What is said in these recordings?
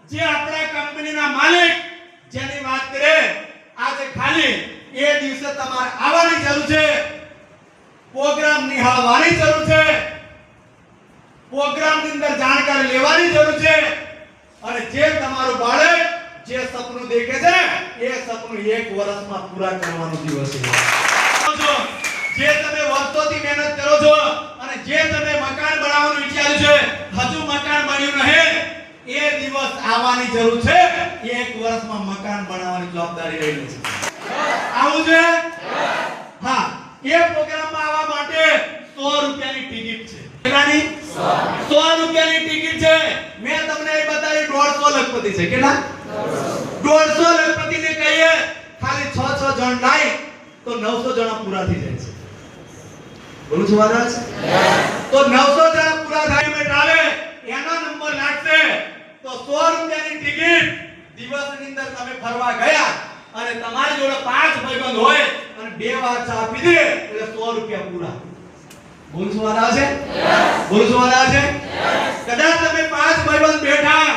જે આપણા કંપનીના માલિક જેની વાત કરે આજે ખાલી એ દિવસે તમારે આવવાની જરૂર છે, પ્રોગ્રામ નિહાળવાની જરૂર છે, પ્રોગ્રામની અંદર જાણકારી લેવાની જરૂર છે અને જે તમારું બાળક જે સપનું દેખે છે એ સપનું એક વર્ષમાં પૂરા કરવાનો દિવસ છે। જે તમે વર્ષોથી મહેનત કરો છો અને જે તમે મકાન બનાવવાનું વિચાર્યું છે હજુ મકાન બન્યું નહીં, એ દિવસ આવવાની જરૂર છે। એક વર્ષમાં મકાન બનાવવાની જવાબદારી રહેલી છે। આવું છે? હા, એ પ્રોગ્રામમાં આવવા માટે 100 રૂપિયાની ટિકિટ છે। કેટલાની? 100 રૂપિયાની ટિકિટ છે। મેં તમને એ બતાવી 150 લખપતિ છે। કેટલા? 150 લખપતિને કહીએ ખાલી 6 જણ લાઈ તો 900 જણા પૂરા થઈ જાય છે। બોલું છું વારા છે? તો 900 જણા પૂરા થાય મેટ આવે એનો નંબર લાગશે તો 100 રૂપિયાની ટિકિટ દિવસની અંદર તમે ફરવા ગયા અને તમારી જોડે 5 ભાઈબંધ હોય અને 2 વાર ચા પી દે એટલે 100 રૂપિયા પૂરા। બોલું છું વારા છે? બોલું છું વારા છે? કદાચ તમે 5 ભાઈબંધ બેઠા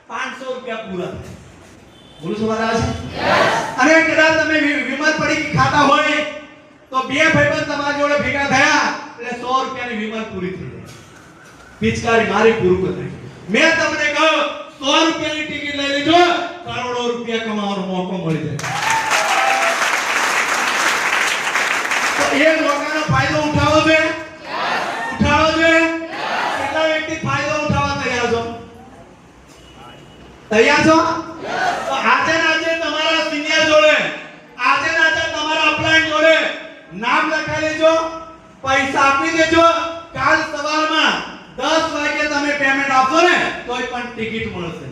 500 રૂપિયા પૂરા। બોલું છું વારા છે? અને કદાચ તમે વિમલ પડી ખાતા હોય તો 2 ભાઈબંધ તમારી જોડે ભેગા થયા એટલે 100 રૂપિયાની વિમલ પૂરી થઈ જાય। પિચકારી મારી પૂરું કરી। મેં તમને કહ્યું 100 રૂપિયાની ટિકિટ લઈ લેજો, કરોડો રૂપિયા કમાવાનો મોકો મળી જાય। તો એ મોકાનો ફાયદો ઉઠાવો છે? ઉઠાવો છે? કેટલા વ્યક્તિ ફાયદો ઉઠાવવા તૈયાર છો? તૈયાર છો? તો આજે તમારા સિનિયર જોડે આજે તમારા અપલાઈન જોડે નામ લખાઈ લેજો, પૈસા આપી દેજો। કાલ સવારમાં 10 વાગે તમે પેમેન્ટ આપશો ને તોય પણ ટિકિટ મળશે।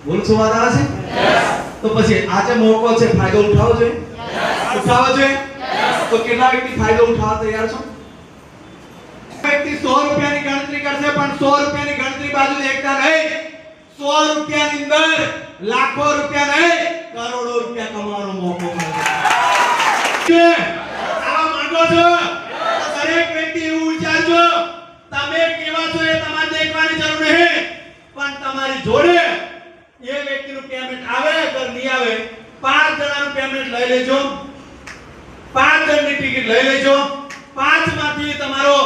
બોલ છો વાત આવે છે? તો પછી આજે મોકો છે, ફાયદો ઉઠાવો જોઈએ? ઉઠાવો જોઈએ? તો કેટલા વ્યક્તિ ફાયદો ઉઠાવવા તૈયાર છો? વ્યક્તિ 100 રૂપિયાની ગણતરી કરશે પણ 100 રૂપિયાની ગણતરી બાજુ દેખતા નહીં। 100 રૂપિયાની અંદર લાખો રૂપિયા નહીં કરોડો રૂપિયા કમાવાનો મોકો મળશે। આવા માંગો છો તો દરેક વ્યક્તિ એવું વિચારજો તમે કેવા છો એ તમારે દેખવાની જરૂર નહીં, પણ તમારી જોડે એ વ્યક્તિનું પેમેન્ટ આવે કે નહીં આવે 5 જણાનું પેમેન્ટ લઈ લેજો, 5 જણની ટિકિટ લઈ લેજો। 5 માંથી તમારો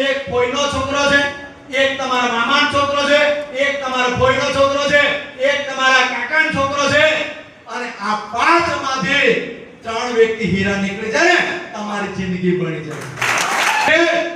એક ફોઈનો છોકરો છે, એક તમારા મામાનો છોકરો છે, એક તમારો ફોઈનો છોકરો છે, એક તમારા કાકાનો છોકરો છે અને આ 5 માંથી 3 વ્યક્તિ હીરા નીકળી જાય ને તમારી જિંદગી બની જાય।